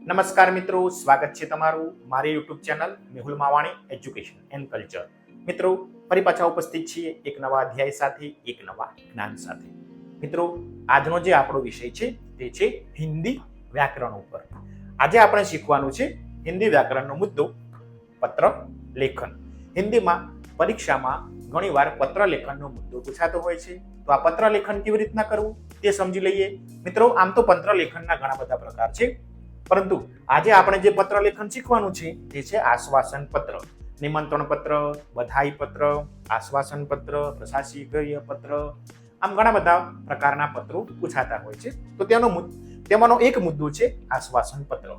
નમસ્કાર મિત્રો, સ્વાગત છે તમારું મારી YouTube channel Mehul Mavani education and culture. મિત્રો, ફરી પાછા ઉપસ્થિત છીએ એક નવા અધ્યાય સાથે, એક નવા જ્ઞાન સાથે. મિત્રો, આજનો જે આપણો વિષય છે તે છે હિન્દી વ્યાકરણ ઉપર. આજે આપણે શીખવાનું છે હિન્દી વ્યાકરણનો મુદ્દો પત્ર લેખન. હિન્દીમાં પરીક્ષામાં ઘણીવાર પત્ર લેખનનો મુદ્દો પૂછાતો હોય છે. તો આ પત્ર લેખન કેવી રીતના કરવું તે સમજી લઈએ. મિત્રો, આમ તો પત્ર લેખનના ઘણા બધા પ્રકાર છે, પરંતુ આજે આપણે જે પત્ર લેખન શીખવાનું છે તે છે આશ્વાસન પત્ર, નિમંત્રણ પત્ર, બધાઈ પત્ર, આશ્વાસન પત્ર, પ્રશાસકીય પત્ર. આમ ઘણા બધા પ્રકારના પત્રો પૂછાતા હોય છે. તો તેમાંનો એક મુદ્દો છે આશ્વાસન પત્ર.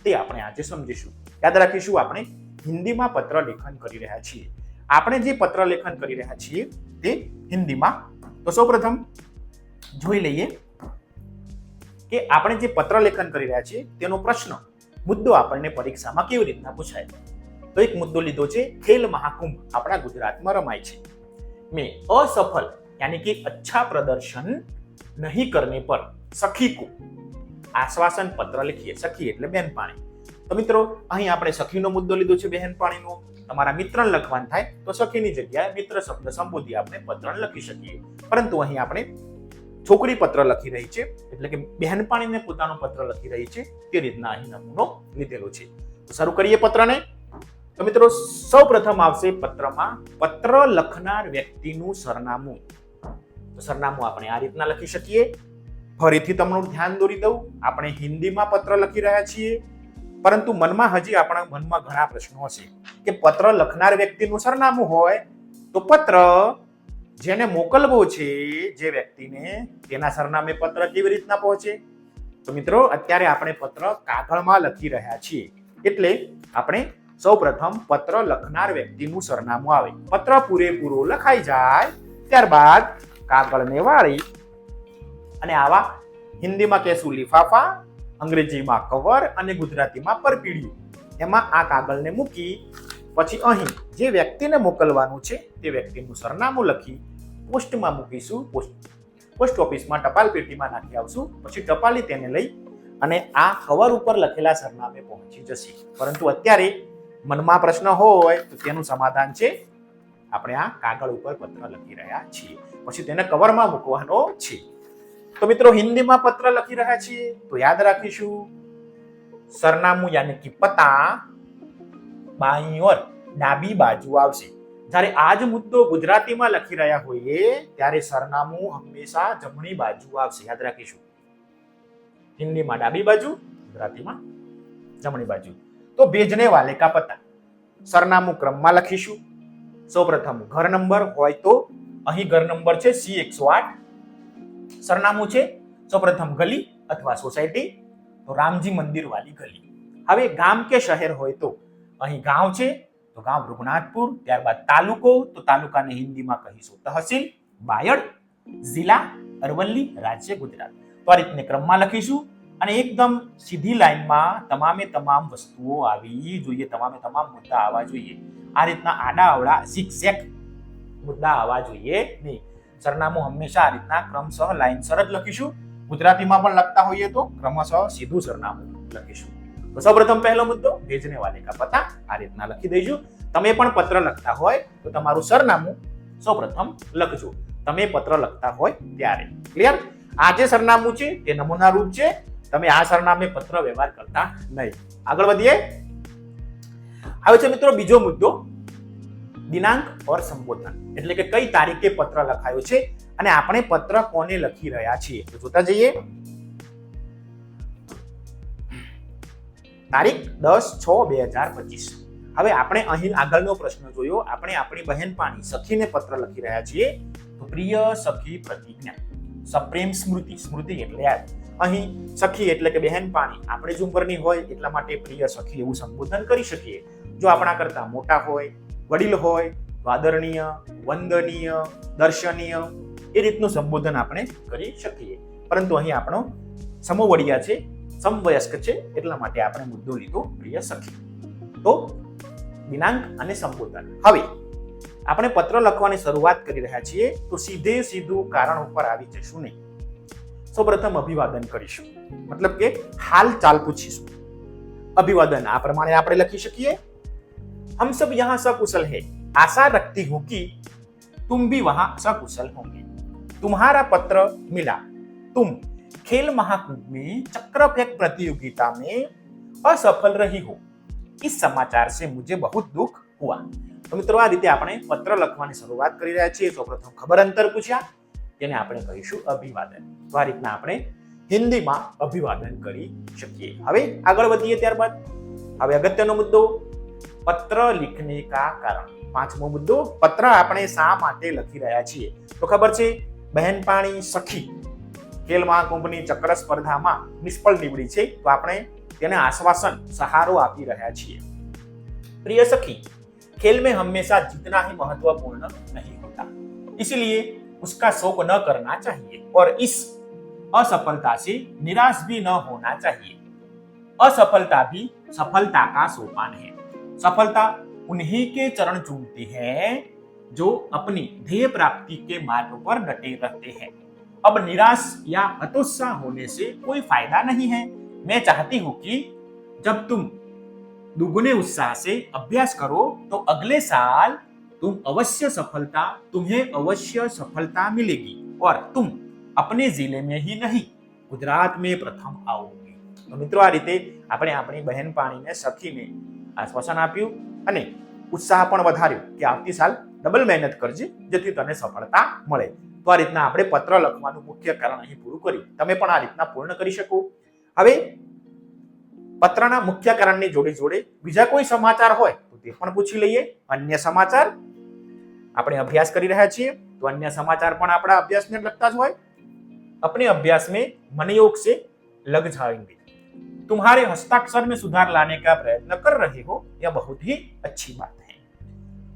તે આપણે આજે સમજીશું. યાદ રાખીશું, આપણે હિન્દીમાં પત્ર લેખન કરી રહ્યા છીએ. આપણે જે પત્ર લેખન કરી રહ્યા છીએ તે હિન્દીમાં. તો સૌપ્રથમ જોઈ લઈએ કે આપણે જે પત્ર લેખન કરી રહ્યા છીએ તેનો પ્રશ્ન મુદ્દો આપણને પરીક્ષામાં કેવી રીતના પૂછાય. તો એક મુદ્દો લીધો છે ખેલ મહાકુંભ આપણા ગુજરાતમાં રમાય છે. મેં असफल यानी कि अच्छा प्रदर्शन नहीं करने पर सखी को आश्वासन पत्र लिखिए. सखी એટલે બહેનપાણી. તો મિત્રો, અહીં આપણે સખીનો મુદ્દો લીધો છે, બહેનપાણીનો. તમારા મિત્રને લખવાનું થાય તો સખીની જગ્યાએ મિત્ર શબ્દ સંબોધી આપણે પત્ર લખી શકીએ. પરંતુ અહીં આપણે છોકરી પત્ર લખી રહી છે, એટલે કે બહેનપાણીને પોતાનો પત્ર લખી રહી છે, તે રીતના અહીં નમૂનો લીધેલો છે. તો શરૂ કરીએ પત્રને. તો મિત્રો, સૌ પ્રથમ આવશે પત્રમાં પત્ર લખનાર વ્યક્તિનું સરનામું. તો સરનામું આપણે આ રીતના લખી શકીએ. ફરીથી તમારું ધ્યાન દોરી દઉં, આપણે હિન્દીમાં પત્ર લખી રહ્યા છીએ, પરંતુ હજી આપણા મનમાં ઘણા પ્રશ્નો હશે કે પત્ર લખનાર વ્યક્તિનું સરનામું હોય તો પત્ર જેને મોકલવો છે જે વ્યક્તિને, તેના સરનામે પત્ર કેવી રીતના પહોંચે? તો મિત્રો, અત્યારે આપણે પત્ર કાગળમાં લખી રહ્યા છીએ, એટલે આપણે સૌપ્રથમ પત્ર લખનાર વ્યક્તિનું સરનામું આવે. પત્ર પૂરેપૂરો લખાઈ જાય ત્યારબાદ કાગળને વાળી અને આવા હિન્દીમાં કહેશું લિફાફા, અંગ્રેજીમાં કવર અને ગુજરાતીમાં પરપીડિયું, એમાં આ કાગળને મૂકી પછી અહીં જે વ્યક્તિને મોકલવાનું છે તે વ્યક્તિનું સરનામું લખી પોસ્ટમાં મૂકીશું. પોસ્ટ ઓફિસમાં ટપાલ પેટીમાં નાખી આવશું. પછી ટપાલી તેને લઈ અને આ કવર ઉપર લખેલા સરનામે પહોંચી જશે. પરંતુ અત્યારે મનમાં પ્રશ્ન હોય તો તેનું સમાધાન છે, આપણે આ કાગળ ઉપર પત્ર લખી રહ્યા છીએ, પછી તેને કવરમાં મૂકવાનો છે. તો મિત્રો, હિન્દીમાં પત્ર લખી રહ્યા છીએ તો યાદ રાખીશું સરનામું યાની કે પતા બાઈ ઓર ડાબી બાજુ આવશે. જ્યારે આ જ મુદ્દો ગુજરાતીમાં લખી રહ્યા હોઈએ ત્યારે સરનામું હંમેશા જમણી બાજુ આવશે. યાદ રાખીશું, હિન્દીમાં ડાબી બાજુ, ગુજરાતીમાં જમણી બાજુ. તો ભેજને વાલે કા પતા, સરનામું ક્રમમાં લખીશું. સૌપ્રથમ ઘર નંબર હોય તો અહીં ઘર નંબર છે C108. સરનામું છે સૌપ્રથમ ગલી અથવા સોસાયટી, તો રામજી મંદિર વાલી ગલી. હવે ગામ કે શહેર હોય તો અહીં ગાંવ છે તો ગાંવ રઘુનાથપુર. ત્યારબાદ તાલુકો, તો તાલુકાને હિન્દીમાં કહીશું તહસીલ, બાયડ, જિલ્લા અરવલ્લી, રાજ્ય ગુજરાત. તો આ રીતને ક્રમમાં લખીશું અને એકદમ સીધી લાઈનમાં તમામે તમામ વસ્તુઓ આવી જોઈએ, તમામે તમામ મુદ્દા આવવા જોઈએ. આ રીતના આડા અવળા ઝિગઝેગ મુદ્દા આવવા જોઈએ નહીં. સરનામું હંમેશા આ રીતના ક્રમશઃ લાઈનસર જ લખીશું. ગુજરાતીમાં પણ લખતા હોઈએ તો ક્રમશઃ સીધું સરનામું લખીશું. તો સૌપ્રથમ પહેલો મુદ્દો ભેજને વાલે કા પતા આ રીતના લખી દઈશું. તમે પણ પત્ર લખતા હોય તો તમારું સરનામું સૌપ્રથમ લખજો, તમે પત્ર લખતા હોય ત્યારે. ક્લિયર? આ જે સરનામું છે તે નમૂના રૂપ છે, તમે આ સરનામે પત્ર વ્યવહાર કરતા નહીં. આગળ વધીએ. હવે છે મિત્રો બીજો મુદ્દો દિનાંક ઓર સંબોધન, એટલે કે કઈ તારીખે પત્ર લખાયો છે અને આપણે પત્ર કોને લખી રહ્યા છીએ. તો જોતા જઈએ. તારીખ 10/6/2025. હવે આપણે અહીં આગળનો પ્રશ્ન જોયો. આપણે આપણી બહેનપાણી સખીને પત્ર લખી રહ્યા છીએ. તો પ્રિય સખી પ્રતિજ્ઞા, સપ્રેમ સ્મૃતિ, સ્મૃતિ એટલે યાદ. અહીં સખી એટલે કે બહેનપાણી આપણે જ ઉંમરની હોય એટલા માટે પ્રિય સખી એવું સંબોધન કરી શકીએ. જો આપણા કરતા મોટા હોય, વડીલ હોય તો આદરણીય, વંદનીય, દર્શનીય એ રીતનું સંબોધન આપણે કરી શકીએ. પરંતુ અહીં આપણો સમવડિયા છે, સમવયસ્ક છે, એટલા માટે આપણે મુદ્દો લીધો પ્રિય સખી. તો દિનાંક અને સંબોધન. હવે આપણે પત્ર લખવાની શરૂઆત કરી રહ્યા છીએ તો સીધું કારણ ઉપર આવી જશું નહીં. સૌપ્રથમ અભિવાદન કરીશું, મતલબ કે હાલ ચાલ પૂછીશું. અભિવાદન આ પ્રમાણે આપણે લખી શકીએ, हम सब यहाँ सकुशल है, आशा रखती हूँ कि तुम भी वहां सकुशल होंगे, तुम्हारा पत्र मिला, तुम खेल महाकुंभ में चक्र फेंक प्रतियोगिता में असफल रही हो, इस समाचार से मुझे बहुत दुख हुआ। तो મિત્રો આ રીતે આપણે પત્ર લખવાની શરૂઆત કરી રહ્યા છીએ। સૌપ્રથમ ખબર અંતર પૂછ્યા, તેને આપણે કહીશું અભિવાદન। તો આ રીતના આપણે હિન્દીમાં અભિવાદન કરી શકીએ। હવે આગળ વધીએ। ત્યારબાદ હવે અગત્યનો મુદ્દો પત્ર लिखने का कारण। પાંચમો મુદ્દો પત્ર આપણે શા માટે લખી રહ્યા છીએ? તો ખબર છે, બહેનપાણી સખી ખેલ મહાકુંભની ચક્ર સ્પર્ધામાં નિષ્ફળ નીવડી છે, તો આપણે તેને આશ્વાસન સહારો આપી રહ્યા છીએ। प्रिय सखी, खेल में हमेशा जीतना ही महत्वपूर्ण नहीं होता, इसलिए उसका शोक न करना चाहिए और इस असफलता से निराश भी न होना चाहिए। असफलता भी सफलता का सोपान है। सफलता उन्हीं के चरण चूमती है जो अपनी ध्येय प्राप्ति के मार्ग पर डटे रहते हैं। अब निराश या हतोत्साह होने से कोई फायदा नहीं है। मैं चाहती हूँ कि जब तुम दुगने उत्साह से अभ्यास करो तो अगले साल तुम्हें अवश्य सफलता मिलेगी और तुम अपने जिले में ही नहीं गुजरात में प्रथम आओगे। तो मित्रों, आ रीते આપણે આપણી બહેનપાણીને સખીને આશ્વાસન આપ્યું અને ઉત્સાહ પણ વધાર્યો કે આવતી સાલ ડબલ મહેનત કરજે જેથી તને સફળતા મળે। તો આ રીતના આપણે પત્ર લખવાનું મુખ્ય કારણ અહીં પૂરું કર્યું। તમે પણ આ રીતના પૂર્ણ કરી શકો। હવે પત્રના મુખ્ય કારણની જોડે જોડે બીજા કોઈ સમાચાર હોય તો તે પણ પૂછી લઈએ। અન્ય સમાચાર આપણે અભ્યાસ કરી રહ્યા છીએ, તો અન્ય સમાચાર પણ આપણા અભ્યાસને લગતા જ હોય। अपने अभ्यास में मनयोग से लग जाएंगे, तुम्हारे हस्ताक्षर में सुधार लाने का प्रयत्न कर रहे हो, यह बहुत ही अच्छी बात है।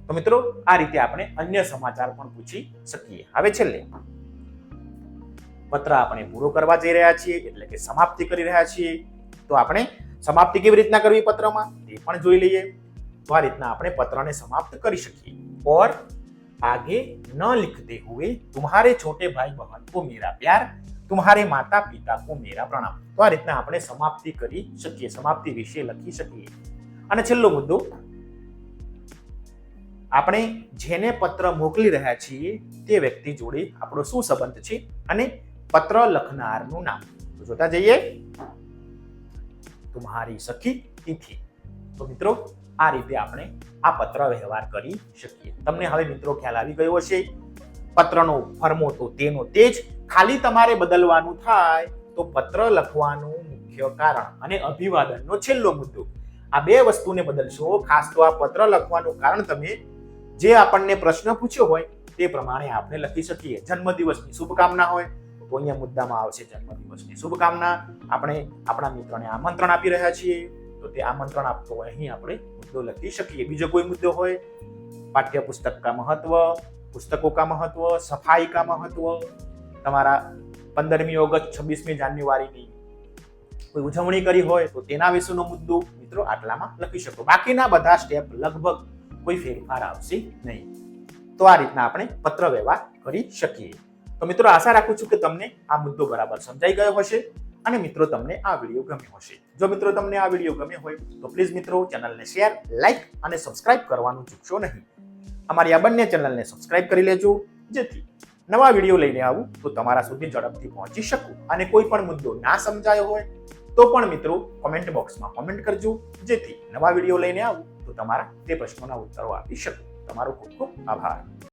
तो मित्रों, आ रीते આપણે અન્ય સમાચાર પણ પૂછી શકીએ। હવે છેલ્લે પત્ર આપણે પૂરો કરવા જઈ રહ્યા છીએ, એટલે કે સમાપ્તિ કરી રહ્યા છીએ। તો આપણે સમાપ્તિ કેવી રીતના કરવી પત્રમાં તે પણ જોઈ લઈએ। તો આ રીતના આપણે પત્રને સમાપ્ત કરી શકીએ। और आगे न लिखते हुए तुम्हारे छोटे भाई बहन को मेरा प्यार, तुम्हारे माता पिता को मेरा प्रणाम। तो आ રીતના આપણે સમાપ્તિ કરી શકીએ, સમાપ્તિ વિશે લખી શકીએ। અને છેલ્લો મુદ્દો, આપણે જેને પત્ર મોકલી રહ્યા છીએ તે વ્યક્તિ જોડે આપણો શું સંબંધ છે અને પત્ર લખનારનું નામ। તો જોતા જઈએ। तुम्हारी सखी तिथि। तो મિત્રો, આ રીતે આપણે આ પત્ર વ્યવહાર કરી શકીએ। તમને હવે મિત્રો ખ્યાલ આવી ગયો હશે। પત્રનો ફરમો તો તેનો તે જ, ખાલી તમારે બદલવાનું થાય તો પત્ર લખવાનું મુખ્ય કારણ અને અભિવાદનનો છેલ્લો મુદ્દો, આ બે વસ્તુને બદલશો। ખાસ તો આ પત્ર લખવાનું કારણ તમે જે આપણને પ્રશ્ન પૂછ્યો હોય તે પ્રમાણે આપણે લખી શકીએ। જન્મદિવસની શુભકામના હોય તો અહીંયા મુદ્દામાં આવશે જન્મદિવસની શુભકામના। આપણે આપણા મિત્રને આમંત્રણ આપી રહ્યા છીએ તો તે આમંત્રણ આપતો હોય અહીં આપણે મુદ્દો લખી શકીએ। બીજો કોઈ મુદ્દો હોય, પાઠ્યપુસ્તક કા મહત્વ, પુસ્તકો કા મહત્વ, સફાઈ કા મહત્વ, તમારા 15મી ઓગસ્ટ 26મી જાન્યુઆરીની કોઈ ઉજવણી કરી હોય તો તેના વિશેનો મુદ્દો મિત્રો આટલામાં લખી શકો। બાકીના બધા સ્ટેપ લગભગ કોઈ ફેરફાર આવશે નહીં। તો આ રીતના આપણે પત્ર વ્યવહાર કરી શકીએ। તો મિત્રો, આશા રાખું છું કે તમને આ મુદ્દો બરાબર સમજાઈ ગયો હશે અને મિત્રો તમને આ વિડીયો ગમ્યો હશે। જો મિત્રો તમને આ વિડીયો ગમ્યો હોય તો પ્લીઝ મિત્રો ચેનલને શેર, લાઈક અને સબસ્ક્રાઇબ કરવાનું ચૂકશો નહીં। અમારી આ બંને ચેનલને સબસ્ક્રાઇબ કરી લેજો જેથી નવા વિડીયો લઈને આવું તો તમારા સુધી ઝડપથી પહોંચી શકું। અને કોઈ પણ મુદ્દો ના સમજાયો હોય તો પણ મિત્રો કોમેન્ટ બોક્સમાં કોમેન્ટ કરજો જેથી નવા વિડીયો લઈને આવું તો તમારા તે પ્રશ્નોના ઉત્તરો આપી શકું। તમારો ખૂબ ખૂબ આભાર।